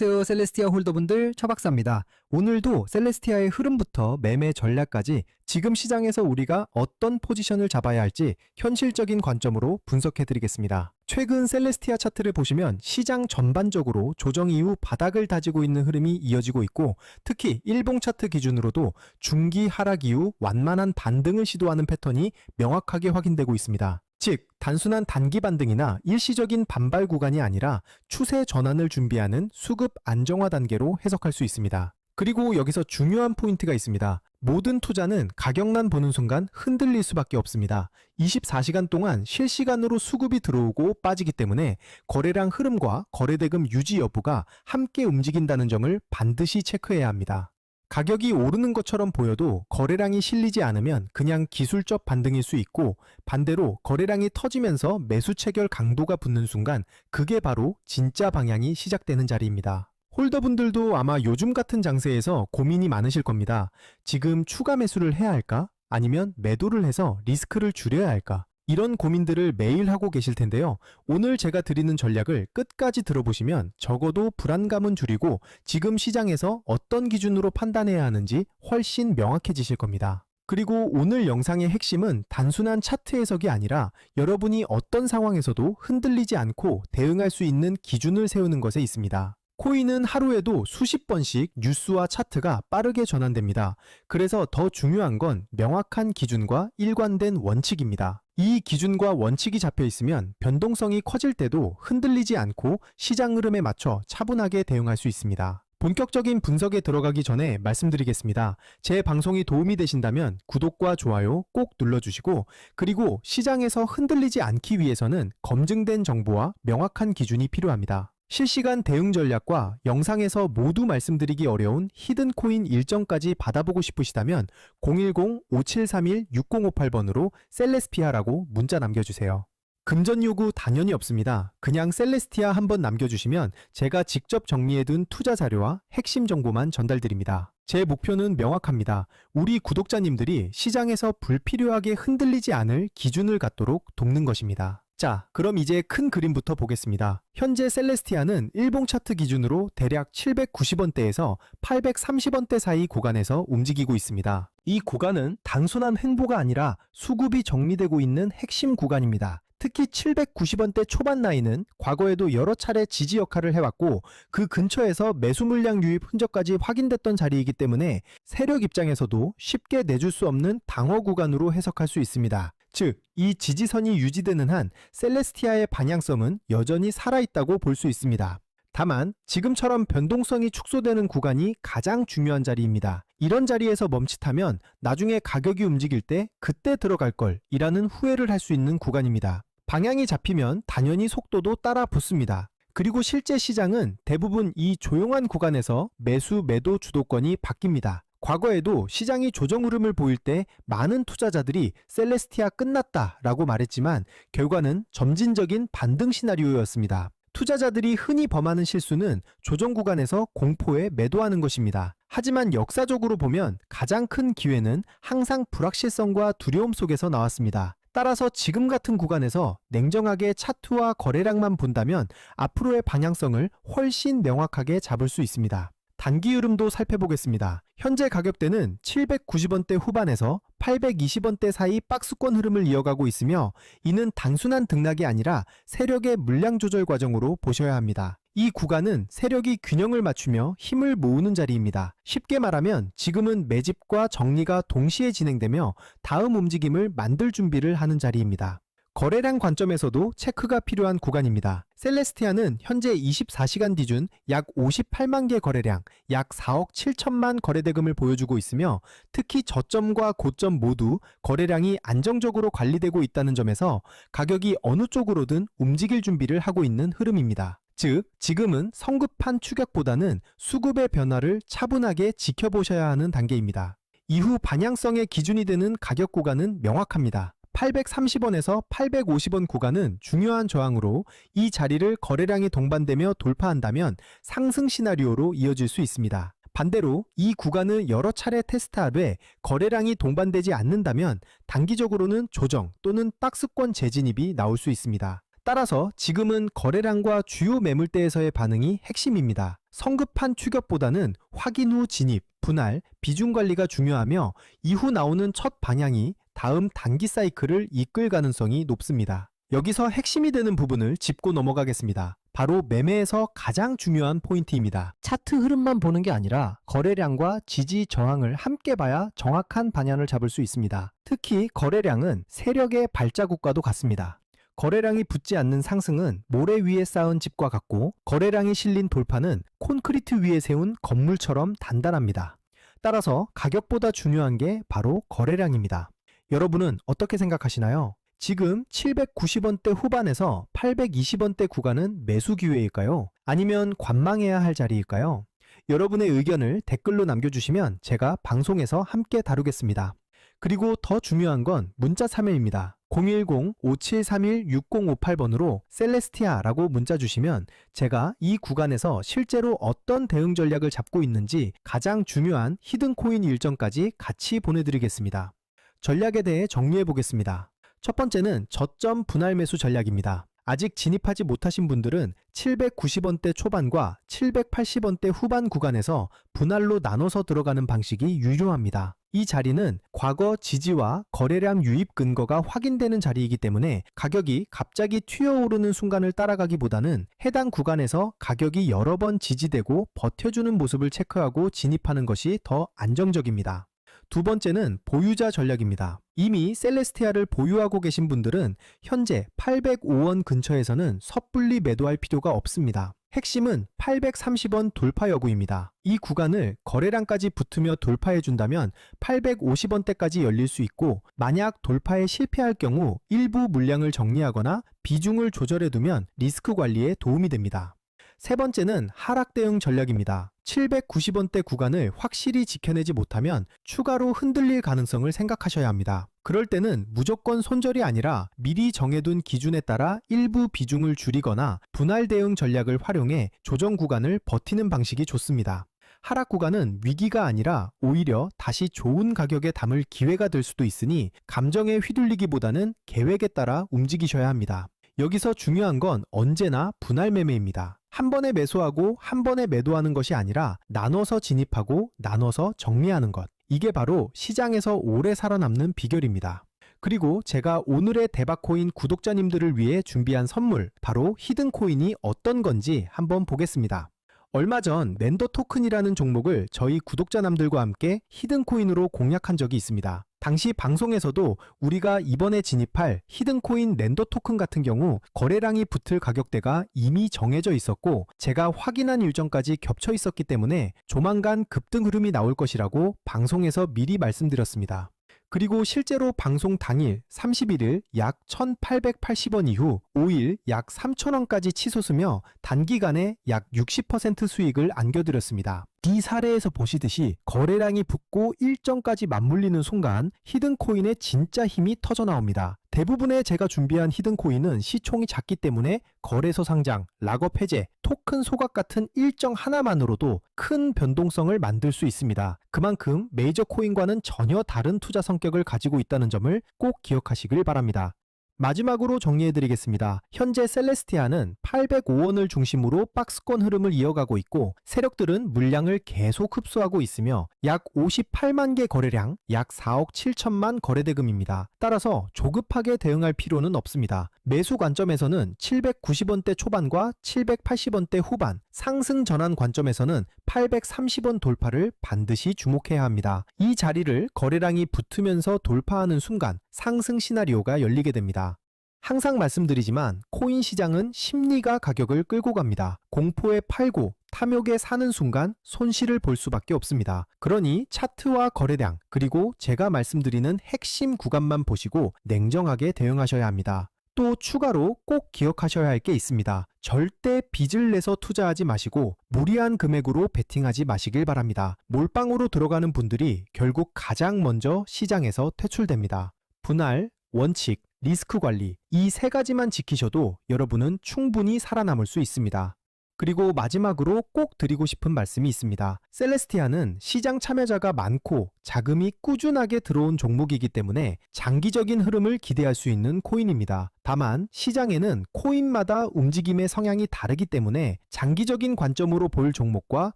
안녕하세요, 셀레스티아 홀더분들, 처박사입니다. 오늘도 셀레스티아의 흐름부터 매매 전략까지 지금 시장에서 우리가 어떤 포지션을 잡아야 할지 현실적인 관점으로 분석해드리겠습니다. 최근 셀레스티아 차트를 보시면 시장 전반적으로 조정 이후 바닥을 다지고 있는 흐름이 이어지고 있고, 특히 일봉 차트 기준으로도 중기 하락 이후 완만한 반등을 시도하는 패턴이 명확하게 확인되고 있습니다. 즉, 단순한 단기 반등이나 일시적인 반발 구간이 아니라 추세 전환을 준비하는 수급 안정화 단계로 해석할 수 있습니다. 그리고 여기서 중요한 포인트가 있습니다. 모든 투자는 가격란 보는 순간 흔들릴 수밖에 없습니다. 24시간 동안 실시간으로 수급이 들어오고 빠지기 때문에 거래량 흐름과 거래대금 유지 여부가 함께 움직인다는 점을 반드시 체크해야 합니다. 가격이 오르는 것처럼 보여도 거래량이 실리지 않으면 그냥 기술적 반등일 수 있고, 반대로 거래량이 터지면서 매수 체결 강도가 붙는 순간 그게 바로 진짜 방향이 시작되는 자리입니다. 홀더분들도 아마 요즘 같은 장세에서 고민이 많으실 겁니다. 지금 추가 매수를 해야 할까? 아니면 매도를 해서 리스크를 줄여야 할까? 이런 고민들을 매일 하고 계실 텐데요. 오늘 제가 드리는 전략을 끝까지 들어보시면 적어도 불안감은 줄이고 지금 시장에서 어떤 기준으로 판단해야 하는지 훨씬 명확해지실 겁니다. 그리고 오늘 영상의 핵심은 단순한 차트 해석이 아니라 여러분이 어떤 상황에서도 흔들리지 않고 대응할 수 있는 기준을 세우는 것에 있습니다. 코인은 하루에도 수십 번씩 뉴스와 차트가 빠르게 전환됩니다. 그래서 더 중요한 건 명확한 기준과 일관된 원칙입니다. 이 기준과 원칙이 잡혀 있으면 변동성이 커질 때도 흔들리지 않고 시장 흐름에 맞춰 차분하게 대응할 수 있습니다. 본격적인 분석에 들어가기 전에 말씀드리겠습니다. 제 방송이 도움이 되신다면 구독과 좋아요 꼭 눌러주시고, 그리고 시장에서 흔들리지 않기 위해서는 검증된 정보와 명확한 기준이 필요합니다. 실시간 대응 전략과 영상에서 모두 말씀드리기 어려운 히든코인 일정까지 받아보고 싶으시다면 010-5731-6058번으로 셀레스피아라고 문자 남겨주세요. 금전 요구 당연히 없습니다. 그냥 셀레스티아 한번 남겨주시면 제가 직접 정리해둔 투자 자료와 핵심 정보만 전달드립니다. 제 목표는 명확합니다. 우리 구독자님들이 시장에서 불필요하게 흔들리지 않을 기준을 갖도록 돕는 것입니다. 자, 그럼 이제 큰 그림부터 보겠습니다. 현재 셀레스티아는 일봉 차트 기준으로 대략 790원대에서 830원대 사이 구간에서 움직이고 있습니다. 이 구간은 단순한 횡보가 아니라 수급이 정리되고 있는 핵심 구간입니다. 특히 790원대 초반 라인은 과거에도 여러 차례 지지 역할을 해왔고, 그 근처에서 매수 물량 유입 흔적까지 확인됐던 자리이기 때문에 세력 입장에서도 쉽게 내줄 수 없는 방어 구간으로 해석할 수 있습니다. 즉, 이 지지선이 유지되는 한 셀레스티아의 방향성은 여전히 살아있다고 볼 수 있습니다. 다만 지금처럼 변동성이 축소되는 구간이 가장 중요한 자리입니다. 이런 자리에서 멈칫하면 나중에 가격이 움직일 때 그때 들어갈 걸 이라는 후회를 할 수 있는 구간입니다. 방향이 잡히면 당연히 속도도 따라 붙습니다. 그리고 실제 시장은 대부분 이 조용한 구간에서 매수 매도 주도권이 바뀝니다. 과거에도 시장이 조정 흐름을 보일 때 많은 투자자들이 셀레스티아 끝났다 라고 말했지만 결과는 점진적인 반등 시나리오였습니다. 투자자들이 흔히 범하는 실수는 조정 구간에서 공포에 매도하는 것입니다. 하지만 역사적으로 보면 가장 큰 기회는 항상 불확실성과 두려움 속에서 나왔습니다. 따라서 지금 같은 구간에서 냉정하게 차트와 거래량만 본다면 앞으로의 방향성을 훨씬 명확하게 잡을 수 있습니다. 단기 흐름도 살펴보겠습니다. 현재 가격대는 790원대 후반에서 820원대 사이 박스권 흐름을 이어가고 있으며, 이는 단순한 등락이 아니라 세력의 물량 조절 과정으로 보셔야 합니다. 이 구간은 세력이 균형을 맞추며 힘을 모으는 자리입니다. 쉽게 말하면 지금은 매집과 정리가 동시에 진행되며 다음 움직임을 만들 준비를 하는 자리입니다. 거래량 관점에서도 체크가 필요한 구간입니다. 셀레스티아는 현재 24시간 기준 약 58만 개 거래량, 약 4억 7천만 거래대금을 보여주고 있으며, 특히 저점과 고점 모두 거래량이 안정적으로 관리되고 있다는 점에서 가격이 어느 쪽으로든 움직일 준비를 하고 있는 흐름입니다. 즉, 지금은 성급한 추격보다는 수급의 변화를 차분하게 지켜보셔야 하는 단계입니다. 이후 방향성의 기준이 되는 가격 구간은 명확합니다. 830원에서 850원 구간은 중요한 저항으로 이 자리를 거래량이 동반되며 돌파한다면 상승 시나리오로 이어질 수 있습니다. 반대로 이 구간을 여러 차례 테스트하되 거래량이 동반되지 않는다면 단기적으로는 조정 또는 박스권 재진입이 나올 수 있습니다. 따라서 지금은 거래량과 주요 매물대에서의 반응이 핵심입니다. 성급한 추격보다는 확인 후 진입, 분할, 비중 관리가 중요하며 이후 나오는 첫 방향이 다음 단기 사이클을 이끌 가능성이 높습니다. 여기서 핵심이 되는 부분을 짚고 넘어가겠습니다. 바로 매매에서 가장 중요한 포인트입니다. 차트 흐름만 보는 게 아니라 거래량과 지지 저항을 함께 봐야 정확한 방향을 잡을 수 있습니다. 특히 거래량은 세력의 발자국과도 같습니다. 거래량이 붙지 않는 상승은 모래 위에 쌓은 집과 같고, 거래량이 실린 돌파는 콘크리트 위에 세운 건물처럼 단단합니다. 따라서 가격보다 중요한 게 바로 거래량입니다. 여러분은 어떻게 생각하시나요? 지금 790원대 후반에서 820원대 구간은 매수 기회일까요? 아니면 관망해야 할 자리일까요? 여러분의 의견을 댓글로 남겨주시면 제가 방송에서 함께 다루겠습니다. 그리고 더 중요한 건 문자 참여입니다. 010-5731-6058번으로 셀레스티아라고 문자 주시면 제가 이 구간에서 실제로 어떤 대응 전략을 잡고 있는지 가장 중요한 히든코인 일정까지 같이 보내드리겠습니다. 전략에 대해 정리해 보겠습니다. 첫 번째는 저점 분할 매수 전략입니다. 아직 진입하지 못하신 분들은 790원대 초반과 780원대 후반 구간에서 분할로 나눠서 들어가는 방식이 유효합니다. 이 자리는 과거 지지와 거래량 유입 근거가 확인되는 자리이기 때문에 가격이 갑자기 튀어오르는 순간을 따라가기보다는 해당 구간에서 가격이 여러 번 지지되고 버텨주는 모습을 체크하고 진입하는 것이 더 안정적입니다. 두 번째는 보유자 전략입니다. 이미 셀레스티아를 보유하고 계신 분들은 현재 805원 근처에서는 섣불리 매도할 필요가 없습니다. 핵심은 830원 돌파 여부입니다. 이 구간을 거래량까지 붙으며 돌파해 준다면 850원대까지 열릴 수 있고, 만약 돌파에 실패할 경우 일부 물량을 정리하거나 비중을 조절해 두면 리스크 관리에 도움이 됩니다. 세 번째는 하락 대응 전략입니다. 790원대 구간을 확실히 지켜내지 못하면 추가로 흔들릴 가능성을 생각하셔야 합니다. 그럴 때는 무조건 손절이 아니라 미리 정해둔 기준에 따라 일부 비중을 줄이거나 분할 대응 전략을 활용해 조정 구간을 버티는 방식이 좋습니다. 하락 구간은 위기가 아니라 오히려 다시 좋은 가격에 담을 기회가 될 수도 있으니 감정에 휘둘리기보다는 계획에 따라 움직이셔야 합니다. 여기서 중요한 건 언제나 분할 매매입니다. 한 번에 매수하고 한 번에 매도하는 것이 아니라 나눠서 진입하고 나눠서 정리하는 것. 이게 바로 시장에서 오래 살아남는 비결입니다. 그리고 제가 오늘의 대박코인 구독자님들을 위해 준비한 선물, 바로 히든코인이 어떤 건지 한번 보겠습니다. 얼마 전 낸더 토큰이라는 종목을 저희 구독자남들과 함께 히든코인으로 공략한 적이 있습니다. 당시 방송에서도 우리가 이번에 진입할 히든코인 낸더 토큰 같은 경우 거래량이 붙을 가격대가 이미 정해져 있었고, 제가 확인한 일정까지 겹쳐 있었기 때문에 조만간 급등 흐름이 나올 것이라고 방송에서 미리 말씀드렸습니다. 그리고 실제로 방송 당일 31일 약 1,880원 이후 5일 약 3,000원까지 치솟으며 단기간에 약 60% 수익을 안겨드렸습니다. 이 사례에서 보시듯이 거래량이 붙고 일정까지 맞물리는 순간 히든코인의 진짜 힘이 터져나옵니다. 대부분의 제가 준비한 히든코인은 시총이 작기 때문에 거래소 상장, 락업 해제, 토큰 소각 같은 일정 하나만으로도 큰 변동성을 만들 수 있습니다. 그만큼 메이저 코인과는 전혀 다른 투자 성격을 가지고 있다는 점을 꼭 기억하시길 바랍니다. 마지막으로 정리해드리겠습니다. 현재 셀레스티아는 805원을 중심으로 박스권 흐름을 이어가고 있고, 세력들은 물량을 계속 흡수하고 있으며 약 58만 개 거래량, 약 4억 7천만 거래대금입니다. 따라서 조급하게 대응할 필요는 없습니다. 매수 관점에서는 790원대 초반과 780원대 후반, 상승 전환 관점에서는 830원 돌파를 반드시 주목해야 합니다. 이 자리를 거래량이 붙으면서 돌파하는 순간 상승 시나리오가 열리게 됩니다. 항상 말씀드리지만 코인 시장은 심리가 가격을 끌고 갑니다. 공포에 팔고 탐욕에 사는 순간 손실을 볼 수밖에 없습니다. 그러니 차트와 거래량, 그리고 제가 말씀드리는 핵심 구간만 보시고 냉정하게 대응하셔야 합니다. 또 추가로 꼭 기억하셔야 할 게 있습니다. 절대 빚을 내서 투자하지 마시고 무리한 금액으로 베팅하지 마시길 바랍니다. 몰빵으로 들어가는 분들이 결국 가장 먼저 시장에서 퇴출됩니다. 분할, 원칙, 리스크 관리, 이 세 가지만 지키셔도 여러분은 충분히 살아남을 수 있습니다. 그리고 마지막으로 꼭 드리고 싶은 말씀이 있습니다. 셀레스티아는 시장 참여자가 많고 자금이 꾸준하게 들어온 종목이기 때문에 장기적인 흐름을 기대할 수 있는 코인입니다. 다만 시장에는 코인마다 움직임의 성향이 다르기 때문에 장기적인 관점으로 볼 종목과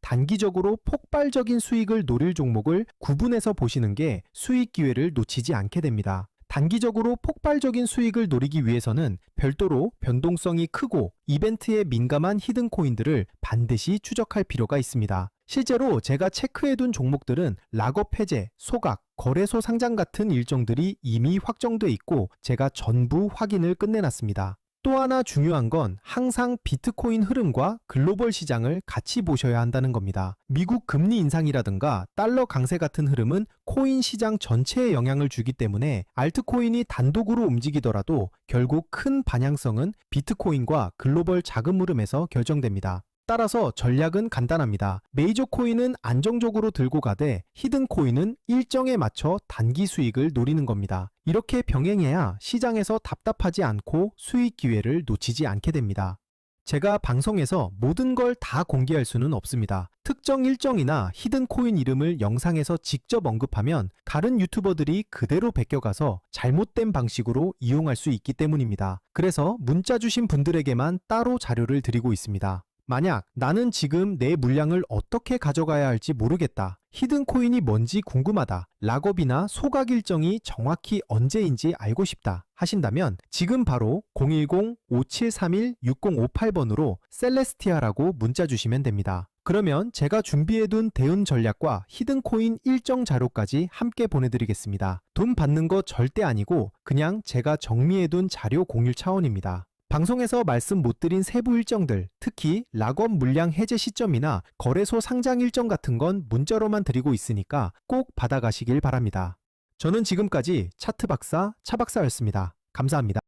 단기적으로 폭발적인 수익을 노릴 종목을 구분해서 보시는 게 수익 기회를 놓치지 않게 됩니다. 단기적으로 폭발적인 수익을 노리기 위해서는 별도로 변동성이 크고 이벤트에 민감한 히든 코인들을 반드시 추적할 필요가 있습니다. 실제로 제가 체크해둔 종목들은 락업 해제, 소각, 거래소 상장 같은 일정들이 이미 확정돼 있고 제가 전부 확인을 끝내놨습니다. 또 하나 중요한 건 항상 비트코인 흐름과 글로벌 시장을 같이 보셔야 한다는 겁니다. 미국 금리 인상이라든가 달러 강세 같은 흐름은 코인 시장 전체에 영향을 주기 때문에 알트코인이 단독으로 움직이더라도 결국 큰 방향성은 비트코인과 글로벌 자금 흐름에서 결정됩니다. 따라서 전략은 간단합니다. 메이저 코인은 안정적으로 들고 가되 히든 코인은 일정에 맞춰 단기 수익을 노리는 겁니다. 이렇게 병행해야 시장에서 답답하지 않고 수익 기회를 놓치지 않게 됩니다. 제가 방송에서 모든 걸 다 공개할 수는 없습니다. 특정 일정이나 히든 코인 이름을 영상에서 직접 언급하면 다른 유튜버들이 그대로 베껴가서 잘못된 방식으로 이용할 수 있기 때문입니다. 그래서 문자 주신 분들에게만 따로 자료를 드리고 있습니다. 만약 나는 지금 내 물량을 어떻게 가져가야 할지 모르겠다. 히든 코인이 뭔지 궁금하다. 락업이나 소각 일정이 정확히 언제인지 알고 싶다 하신다면 지금 바로 010-5731-6058번으로 셀레스티아라고 문자 주시면 됩니다. 그러면 제가 준비해둔 대응 전략과 히든 코인 일정 자료까지 함께 보내드리겠습니다. 돈 받는 거 절대 아니고 그냥 제가 정리해둔 자료 공유 차원입니다. 방송에서 말씀 못 드린 세부 일정들, 특히 락업 물량 해제 시점이나 거래소 상장 일정 같은 건 문자로만 드리고 있으니까 꼭 받아가시길 바랍니다. 저는 지금까지 차트 박사, 차 박사였습니다. 감사합니다.